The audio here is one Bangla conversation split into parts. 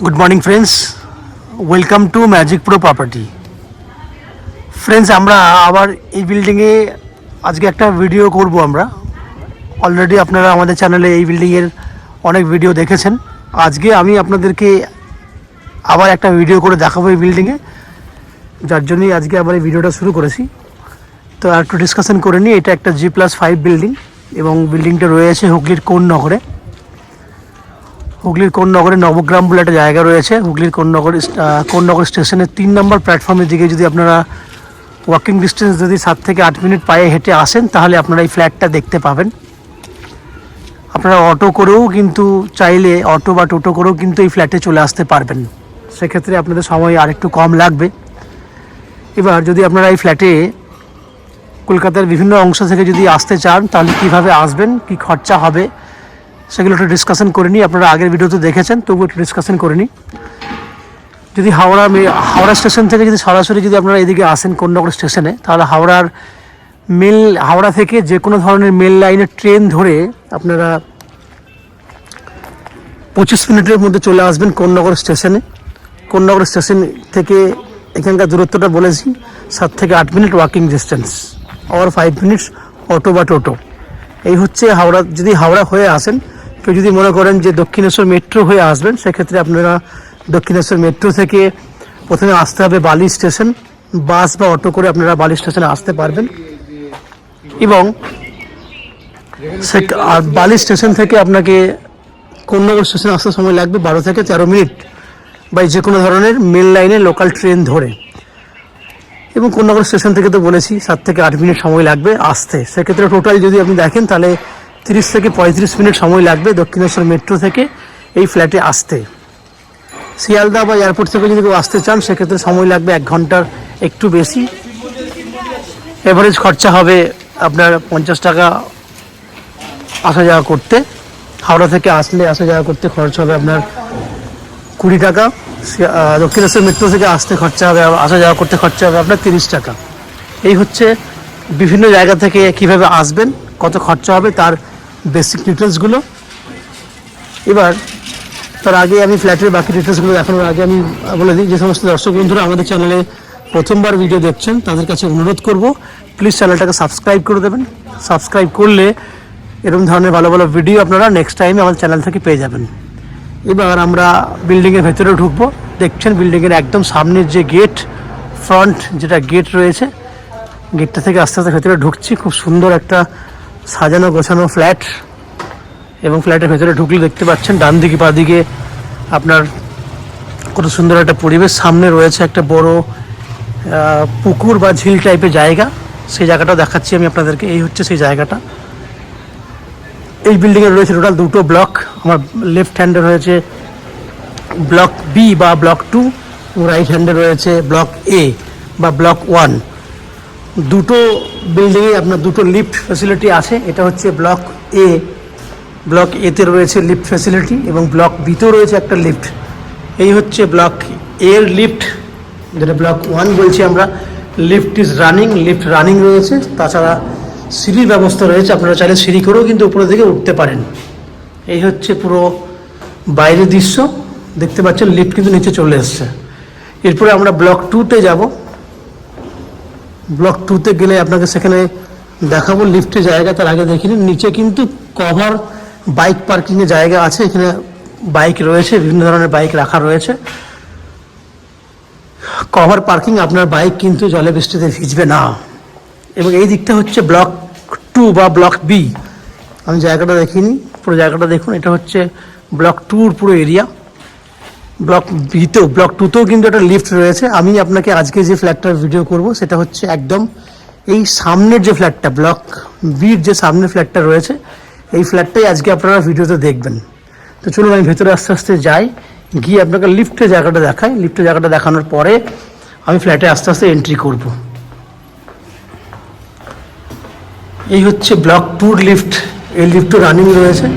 Good morning friends, welcome to magic pro property. Friends, আমরা আবার এই বিল্ডিংয়ে আজকে একটা ভিডিও করব। আমরা অলরেডি আপনারা আমাদের চ্যানেলে এই বিল্ডিংয়ের অনেক ভিডিও দেখেছেন। আজকে আমি আপনাদেরকে আবার একটা ভিডিও করে দেখাবো এই বিল্ডিংয়ে, যার জন্যই আজকে আবার এই ভিডিওটা শুরু করেছি। তো আর একটু ডিসকাশন করে নিই। এটা একটা G+5 বিল্ডিং এবং বিল্ডিংটা রয়েছে হুগলির কোন্নগরে। হুগলির কোন্নগরে নবগ্রাম বলে একটা জায়গা রয়েছে। হুগলির কোন্নগর স্টেশনের 3 নম্বর প্ল্যাটফর্মের দিকে যদি আপনারা ওয়াকিং ডিস্টেন্স যদি 7 থেকে 8 মিনিট পায়ে হেঁটে আসেন, তাহলে আপনারা এই ফ্ল্যাটটা দেখতে পাবেন। আপনারা অটো করেও কিন্তু চাইলে অটো বা টোটো করেও কিন্তু এই ফ্ল্যাটে চলে আসতে পারবেন। সেক্ষেত্রে আপনাদের সময় আরেকটু কম লাগবে। এবার যদি আপনারা এই ফ্ল্যাটে কলকাতার বিভিন্ন অংশ থেকে যদি আসতে চান, তাহলে কীভাবে আসবেন, কী খরচা হবে, সেগুলো একটু ডিসকাশন করে নিই। আপনারা আগের ভিডিওতে দেখেছেন, তবু একটু ডিসকাশন করে নিই। যদি হাওড়া স্টেশন থেকে যদি সরাসরি যদি আপনারা এদিকে আসেন কোন্নগর স্টেশনে, তাহলে হাওড়া থেকে যে কোনো ধরনের মেল লাইনের ট্রেন ধরে আপনারা 25 মিনিটের মধ্যে চলে আসবেন কোন্নগর স্টেশনে। কোন্নগর স্টেশন থেকে এখানকার দূরত্বটা বলেছি 7 থেকে 8 মিনিট ওয়াকিং ডিস্টেন্স, আর 5 মিনিটস অটো বা টোটো। এই হচ্ছে হাওড়া। যদি হাওড়া হয়ে আসেন, কেউ যদি মনে করেন যে দক্ষিণেশ্বর মেট্রো হয়ে আসবেন, সেক্ষেত্রে আপনারা দক্ষিণেশ্বর মেট্রো থেকে প্রথমে আসতে হবে বালি স্টেশন। বাস বা অটো করে আপনারা বালি স্টেশনে আসতে পারবেন। এবং বালি স্টেশন থেকে আপনাকে কোন্নগর স্টেশনে আসতে সময় লাগবে 12 থেকে 13 মিনিট, বা যে কোনো ধরনের মেল লাইনে লোকাল ট্রেন ধরে। এবং কোন্নগর স্টেশন থেকে তো বলেছি 7 থেকে 8 মিনিট সময় লাগবে আসতে। সেক্ষেত্রে টোটাল যদি আপনি দেখেন, তাহলে 30 থেকে 35 মিনিট সময় লাগবে দক্ষিণেশ্বর মেট্রো থেকে এই ফ্ল্যাটে আসতে। শিয়ালদা বা এয়ারপোর্ট থেকে যদি কেউ আসতে চান, সেক্ষেত্রে সময় লাগবে 1 ঘন্টার একটু বেশি। এভারেজ খরচা হবে আপনার 50 টাকা আসা যাওয়া করতে। হাওড়া থেকে আসা যাওয়া করতে খরচ হবে আপনার 20 টাকা। দক্ষিণেশ্বর মেট্রো থেকে আসা যাওয়া করতে খরচা হবে আপনার 30 টাকা। এই হচ্ছে বিভিন্ন জায়গা থেকে কিভাবে আসবেন, কত খরচা হবে, তার বেসিক ডিটেলসগুলো। এবার তার আগে আমি ফ্ল্যাটের বাকি ডিটেলসগুলো দেখানোর আগে আমি বলে দিই, যে সমস্ত দর্শক বন্ধুরা আমাদের চ্যানেলে প্রথমবার ভিডিও দেখছেন, তাদের কাছে অনুরোধ করব, প্লিজ চ্যানেলটাকে সাবস্ক্রাইব করে দেবেন। সাবস্ক্রাইব করলে এরকম ধরনের ভালো ভালো ভিডিও আপনারা নেক্সট টাইমে আমাদের চ্যানেল থেকে পেয়ে যাবেন। এবার আমরা বিল্ডিংয়ের ভেতরে ঢুকবো। দেখছেন বিল্ডিংয়ের একদম সামনের যে গেট, ফ্রন্ট যেটা গেট রয়েছে, গেটটা থেকে আস্তে আস্তে ভেতরে ঢুকছি। খুব সুন্দর একটা সাজানো গোছানো ফ্ল্যাট। এবং ফ্ল্যাটের ভেতরে ঢুকলে দেখতে পাচ্ছেন ডান দিকে বাঁ দিকে আপনার কত সুন্দর একটা পরিবেশ। সামনে রয়েছে একটা বড় পুকুর বা ঝিল টাইপের জায়গা, সেই জায়গাটা দেখাচ্ছি আমি আপনাদেরকে। এই হচ্ছে সেই জায়গাটা। এই বিল্ডিংয়ে রয়েছে টোটাল 2টো ব্লক। আমার লেফট হ্যান্ডে রয়েছে ব্লক বি বা ব্লক 2, রাইট হ্যান্ডে রয়েছে ব্লক এ বা ব্লক 1। দুটো বিল্ডিংয়ে আপনার 2টো লিফট ফ্যাসিলিটি আছে। এটা হচ্ছে ব্লক এ। ব্লক এতে রয়েছে লিফট ফ্যাসিলিটি এবং ব্লক বিতেও রয়েছে একটা লিফট। এই হচ্ছে ব্লক এর লিফট, যেটা ব্লক 1 বলছি আমরা। লিফট রানিং রয়েছে। তাছাড়া সিঁড়ির ব্যবস্থা রয়েছে, আপনারা চাইলে সিঁড়ি করেও কিন্তু উপরের দিকে উঠতে পারেন। এই হচ্ছে পুরো বাইরের দৃশ্য। দেখতে পাচ্ছেন লিফট কিন্তু নিচে চলে এসছে। এরপরে আমরা ব্লক 2তে যাব। ব্লক 2তে গেলে আপনাকে সেখানে দেখাবো লিফটের জায়গা। তার আগে দেখিনি, নিচে কিন্তু কভার বাইক পার্কিংয়ের জায়গা আছে। এখানে বাইক রয়েছে, বিভিন্ন ধরনের বাইক রাখা রয়েছে। কভার পার্কিং, আপনার বাইক কিন্তু জলে বৃষ্টিতে ভিজবে না। এবং এই দিকটা হচ্ছে ব্লক 2 বা ব্লক বি। আমি জায়গাটা দেখিনি, পুরো জায়গাটা দেখুন। এটা হচ্ছে ব্লক 2-র পুরো এরিয়া। ব্লক 2তেও কিন্তু একটা লিফট রয়েছে। আমি আপনাকে আজকে যে ফ্ল্যাটটার ভিডিও করব, সেটা হচ্ছে একদম এই সামনের যে ফ্ল্যাটটা, ব্লক বির যে সামনের ফ্ল্যাটটা রয়েছে, এই ফ্ল্যাটটাই আজকে আপনারা ভিডিওতে দেখবেন। তো চলুন আমি ভেতরে আস্তে আস্তে যাই, গিয়ে আপনাকে লিফটের জায়গাটা দেখাই। লিফটের জায়গাটা দেখানোর পরে আমি ফ্ল্যাটে আস্তে আস্তে এন্ট্রি করব। এই হচ্ছে ব্লক 2-র লিফট। এই লিফটও রানিং রয়েছে,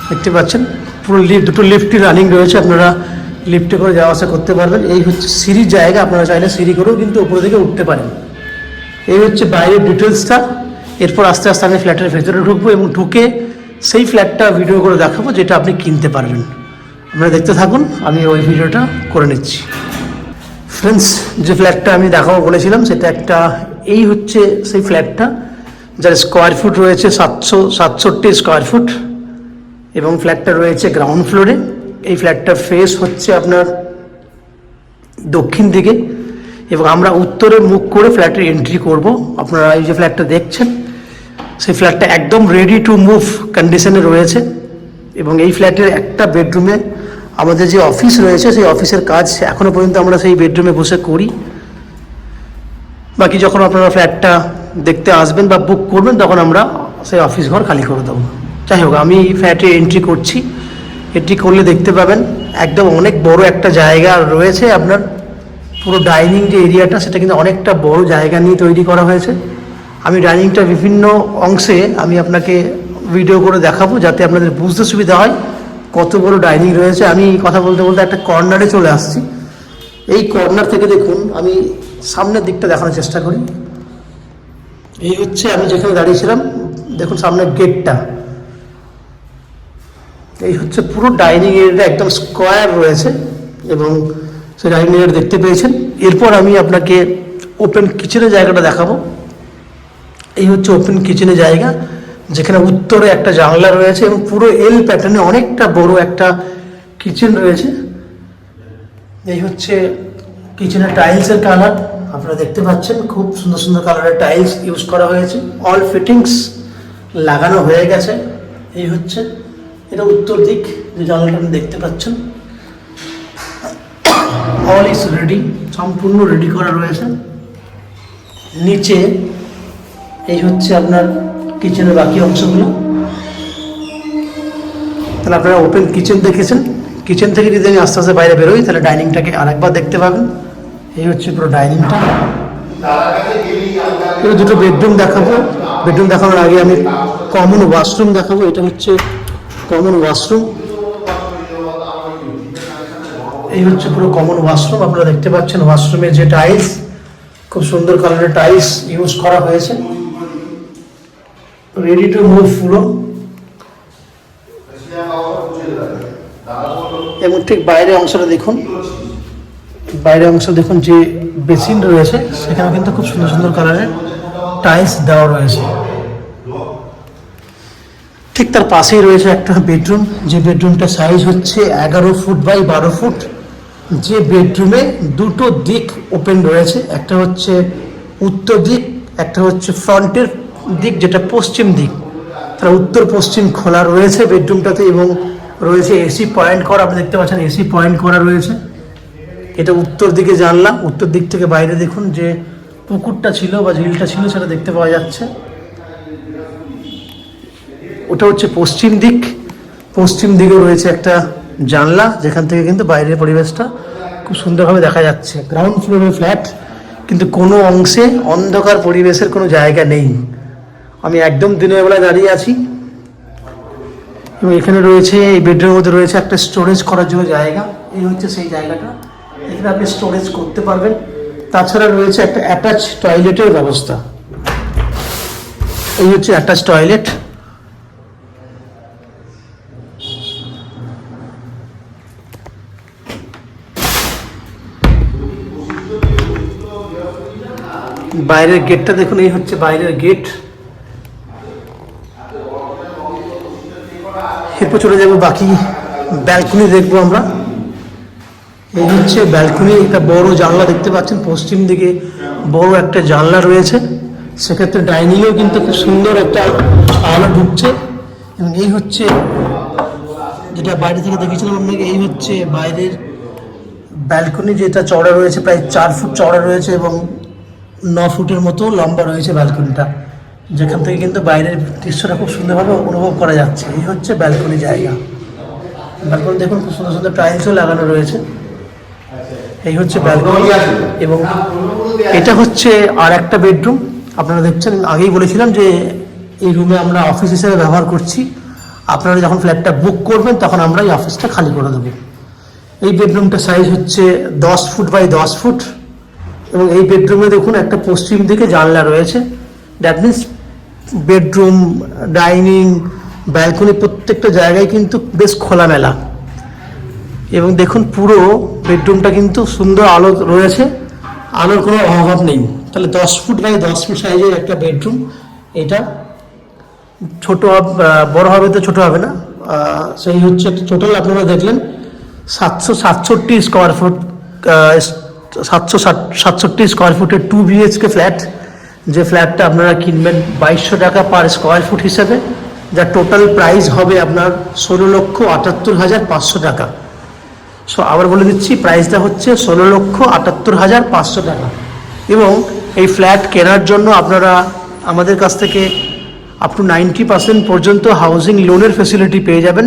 দেখতে পাচ্ছেন। পুরো দুটো লিফটই রানিং রয়েছে, আপনারা লিফটে করে যাওয়া আসা করতে পারবেন। এই হচ্ছে সিঁড়ির জায়গা, আপনারা চাইলে সিঁড়ি করেও কিন্তু উপরে দিকে উঠতে পারেন। এই হচ্ছে বাইরের ডিটেলসটা। এরপর আস্তে আস্তে আমি ফ্ল্যাটের ভেতরে ঢুকবো এবং ঢুকে সেই ফ্ল্যাটটা ভিডিও করে দেখাবো, যেটা আপনি কিনতে পারবেন। আপনারা দেখতে থাকুন, আমি ওই ভিডিওটা করে নিচ্ছি। ফ্রেন্ডস, যে ফ্ল্যাটটা আমি দেখাবো বলেছিলাম সেটা একটা, এই হচ্ছে সেই ফ্ল্যাটটা যার স্কোয়ার ফুট রয়েছে 767 স্কোয়ার ফুট এবং ফ্ল্যাটটা রয়েছে গ্রাউন্ড ফ্লোরে। এই ফ্ল্যাটটা ফেস হচ্ছে আপনার দক্ষিণ দিকে এবং আমরা উত্তরে মুখ করে ফ্ল্যাটের এন্ট্রি করব। আপনারা এই যে ফ্ল্যাটটা দেখছেন সেই ফ্ল্যাটটা একদম রেডি টু মুভ কন্ডিশনে রয়েছে এবং এই ফ্ল্যাটের একটা বেডরুমে আমাদের যে অফিস রয়েছে সেই অফিসের কাজ এখনও পর্যন্ত আমরা সেই বেডরুমে বসে করি। বাকি যখন আপনারা ফ্ল্যাটটা দেখতে আসবেন বা বুক করবেন তখন আমরা সেই অফিস ঘর খালি করে দেবো। যাই হোক, আমি ফ্ল্যাটে এন্ট্রি করছি। এন্ট্রি করলে দেখতে পাবেন একদম অনেক বড় একটা জায়গা রয়েছে। আপনার পুরো ডাইনিং যে এরিয়াটা সেটা কিন্তু অনেকটা বড় জায়গা নিয়ে তৈরি করা হয়েছে। আমি ডাইনিংটা বিভিন্ন অংশে আমি আপনাকে ভিডিও করে দেখাবো যাতে আপনাদের বুঝতে সুবিধা হয় কত বড় ডাইনিং রয়েছে। আমি কথা বলতে বলতে একটা কর্নারে চলে আসছি। এই কর্নার থেকে দেখুন, আমি সামনের দিকটা দেখানোর চেষ্টা করি। এই হচ্ছে আমি যেখানে দাঁড়িয়েছিলাম, দেখুন সামনের গেটটা। এই হচ্ছে পুরো ডাইনিং এরিয়াটা একদম স্কোয়ার রয়েছে এবং সেই ডাইনিং এরিয়া দেখতে পেয়েছেন। এরপর আমি আপনাকে ওপেন কিচেনের জায়গাটা দেখাবো। এই হচ্ছে ওপেন কিচেনের জায়গা, যেখানে উত্তরে একটা জানলা রয়েছে এবং পুরো এল প্যাটার্নে অনেকটা বড় একটা কিচেন রয়েছে। এই হচ্ছে কিচেনের টাইলসের কালার, আপনারা দেখতে পাচ্ছেন খুব সুন্দর সুন্দর কালারের টাইলস ইউজ করা হয়েছে। অল ফিটিংস লাগানো হয়ে গেছে। এই হচ্ছে এটা উত্তর দিক, যে জানলাটা আপনি দেখতে পাচ্ছেন। অল ইজ রেডি, সম্পূর্ণ রেডি করা রয়েছে। নিচে এই হচ্ছে আপনার কিচেনের বাকি অংশগুলো। তাহলে আপনারা ওপেন কিচেন দেখেছেন। কিচেন থেকে যদি আমি আস্তে আস্তে বাইরে বেরোই তাহলে ডাইনিংটাকে আরেকবার দেখতে পাবেন। এই হচ্ছে পুরো ডাইনিংটা। এবার দুটো বেডরুম দেখাবো। বেডরুম দেখানোর আগে আমি কমন ওয়াশরুম দেখাবো। এটা হচ্ছে কমন ওয়াশরুম। এই হচ্ছে পুরো কমন ওয়াশরুম। আপনারা দেখতে পাচ্ছেন ওয়াশরুমের যে টাইলস, খুব সুন্দর কালারের টাইলস ইউজ করা হয়েছে। রেডি টু মুভ পুরো। এবং ঠিক বাইরের অংশটা দেখুন, বাইরের অংশ দেখুন, যে বেসিন রয়েছে সেখানে কিন্তু খুব সুন্দর সুন্দর কালারের টাইলস দেওয়া রয়েছে। ঠিক তার পাশেই রয়েছে একটা বেডরুম, যে বেডরুমটা সাইজ হচ্ছে 11 ফুট বাই 12 ফুট। যে বেডরুমে দুটো দিক ওপেন রয়েছে, একটা হচ্ছে উত্তর দিক, একটা হচ্ছে ফ্রন্টের দিক যেটা পশ্চিম দিক। তারা উত্তর পশ্চিম খোলা রয়েছে বেডরুমটাতে এবং রয়েছে এসি পয়েন্ট করা। আপনি দেখতে পাচ্ছেন এসি পয়েন্ট করা রয়েছে। এটা উত্তর দিকে জানলা। উত্তর দিক থেকে বাইরে দেখুন যে পুকুরটা ছিল বা ঝিলটা ছিল সেটা দেখতে পাওয়া যাচ্ছে। ওটা হচ্ছে পশ্চিম দিক। পশ্চিম দিকেও রয়েছে একটা জানলা, যেখান থেকে কিন্তু বাইরের পরিবেশটা খুব সুন্দরভাবে দেখা যাচ্ছে। গ্রাউন্ড ফ্লোরের ফ্ল্যাট, কিন্তু কোনো অংশে অন্ধকার পরিবেশের কোনো জায়গা নেই। আমি একদম দিনের বেলায় দাঁড়িয়ে আছি এবং এখানে রয়েছে, এই বেডরুমের মধ্যে রয়েছে একটা স্টোরেজ করার জন্য জায়গা। এই হচ্ছে সেই জায়গাটা, এখানে আপনি স্টোরেজ করতে পারবেন। তাছাড়া রয়েছে একটা অ্যাটাচ টয়লেটের ব্যবস্থা। এই হচ্ছে অ্যাটাচ টয়লেট। বাইরের গেটটা দেখুন, এই হচ্ছে বাইরের গেট। এরপর চলে যাবো বাকি ব্যালকনি দেখবো আমরা। এই হচ্ছে ব্যালকনি, একটা বড় জানলা দেখতে পাচ্ছেন, পশ্চিম দিকে বড় একটা জানলা রয়েছে। সেক্ষেত্রে ডাইনিংয়েও কিন্তু খুব সুন্দর একটা আলো ঢুকছে। এবং এই হচ্ছে যেটা বাইরে থেকে দেখেছিলাম আপনাকে, এই হচ্ছে বাইরের ব্যালকনি, যেটা চওড়া রয়েছে, প্রায় 4 ফুট চওড়া রয়েছে এবং 9 ফুটের মতো লম্বা রয়েছে ব্যালকনিটা, যেখান থেকে কিন্তু বাইরের দৃশ্যটা খুব সুন্দরভাবে অনুভব করা যাচ্ছে। এই হচ্ছে ব্যালকনি জায়গা। ব্যালকনি দেখুন খুব সুন্দর সুন্দর টাইলসও লাগানো রয়েছে। এই হচ্ছে ব্যালকনি এবং এটা হচ্ছে আর একটা বেডরুম। আপনারা দেখছেন, আগেই বলেছিলাম যে এই রুমে আমরা অফিস হিসেবে ব্যবহার করছি। আপনারা যখন ফ্ল্যাটটা বুক করবেন তখন আমরা এই অফিসটা খালি করে দেবো। এই বেডরুমটা সাইজ হচ্ছে 10 ফুট বাই 10 ফুট এবং এই বেডরুমে দেখুন একটা পশ্চিম দিকে জানলা রয়েছে। That means bedroom, dining, balcony প্রত্যেকটা জায়গায় কিন্তু বেশ খোলামেলা। এবং দেখুন পুরো বেডরুমটা কিন্তু সুন্দর আলো রয়েছে, আলোর কোনো অভাব নেই। তাহলে 10 ফুট বাই 10 ফুট সাইজের একটা বেডরুম। এটা ছোট বড় হবে তো ছোট হবে না, সেই হচ্ছে টোটাল আপনারা দেখলেন 767 স্কোয়ার ফুট, 767 স্কোয়ার ফুটের 2 BHK ফ্ল্যাট। যে ফ্ল্যাটটা আপনারা কিনবেন 2200 টাকা পার স্কোয়ার ফুট হিসাবে, যার টোটাল প্রাইস হবে আপনার 16,78,500 টাকা। সো আবার বলে দিচ্ছি, প্রাইসটা হচ্ছে 16,78,500 টাকা। এবং এই ফ্ল্যাট কেনার জন্য আপনারা আমাদের কাছ থেকে আপ টু 90% পর্যন্ত হাউজিং লোনের ফেসিলিটি পেয়ে যাবেন।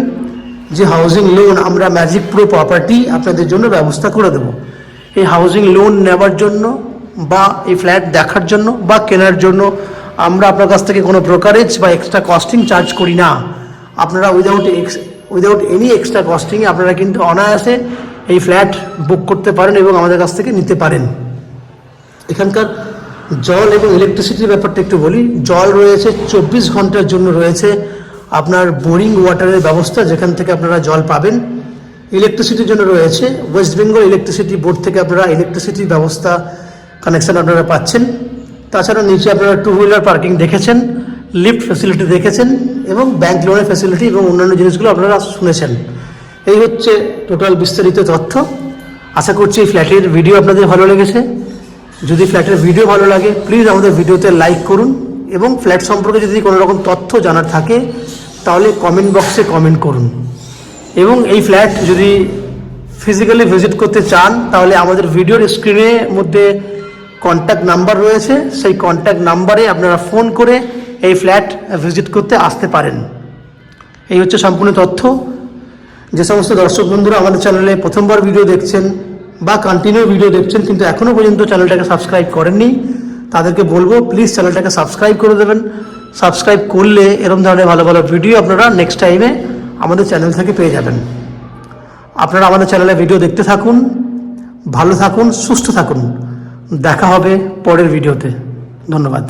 যে হাউজিং লোন আমরা ম্যাজিক প্রো প্রপার্টি আপনাদের জন্য ব্যবস্থা করে দেব। এই হাউজিং লোন নেওয়ার জন্য বা এই ফ্ল্যাট দেখার জন্য বা কেনার জন্য আমরা আপনার কাছ থেকে কোনো ব্রোকারেজ বা এক্সট্রা কস্টিং চার্জ করি না। আপনারা উইদাউট এনি এক্সট্রা কস্টিংয়ে আপনারা কিন্তু অনায়াসে এই ফ্ল্যাট বুক করতে পারেন এবং আমাদের কাছ থেকে নিতে পারেন। এখানকার জল এবং ইলেকট্রিসিটির ব্যাপারটা একটু বলি। জল রয়েছে 24 ঘন্টার জন্য, রয়েছে আপনার বোরিং ওয়াটারের ব্যবস্থা যেখান থেকে আপনারা জল পাবেন। ইলেকট্রিসিটির জন্য রয়েছে ওয়েস্ট বেঙ্গল ইলেকট্রিসিটি বোর্ড থেকে আপনারা ইলেকট্রিসিটির ব্যবস্থা কানেকশন আপনারা পাচ্ছেন। তাছাড়া নিচে আপনারা 2 হুইলার পার্কিং দেখেছেন, লিফট ফ্যাসিলিটি দেখেছেন এবং ব্যাংক লোনের ফ্যাসিলিটি এবং অন্যান্য জিনিসগুলো আপনারা শুনেছেন। এই হচ্ছে টোটাল বিস্তারিত তথ্য। আশা করছি এই ফ্ল্যাটের ভিডিও আপনাদের ভালো লেগেছে। যদি ফ্ল্যাটের ভিডিও ভালো লাগে প্লিজ আমাদের ভিডিওতে লাইক করুন এবং ফ্ল্যাট সম্পর্কে যদি কোনো রকম তথ্য জানার থাকে তাহলে কমেন্ট বক্সে কমেন্ট করুন। এবং এই ফ্ল্যাট যদি ফিজিক্যালি ভিজিট করতে চান তাহলে আমাদের ভিডিওর স্ক্রিনের মধ্যে কন্ট্যাক্ট নাম্বার রয়েছে, সেই কন্ট্যাক্ট নাম্বারে আপনারা ফোন করে এই ফ্ল্যাট ভিজিট করতে আসতে পারেন। এই হচ্ছে সম্পূর্ণ তথ্য। যে সমস্ত দর্শক বন্ধুরা আমাদের চ্যানেলে প্রথমবার ভিডিও দেখছেন বা কন্টিনিউ ভিডিও দেখছেন কিন্তু এখনও পর্যন্ত চ্যানেলটাকে সাবস্ক্রাইব করেননি, তাদেরকে বলবো প্লিজ চ্যানেলটাকে সাবস্ক্রাইব করে দেবেন। সাবস্ক্রাইব করলে এরকম ধরনের ভালো ভালো ভিডিও আপনারা নেক্সট টাইমে আমাদের চ্যানেল থেকে পেয়ে যাবেন। আপনারা আমাদের চ্যানেলে ভিডিও দেখতে থাকুন, ভালো থাকুন, সুস্থ থাকুন। দেখা হবে পরের ভিডিওতে। ধন্যবাদ।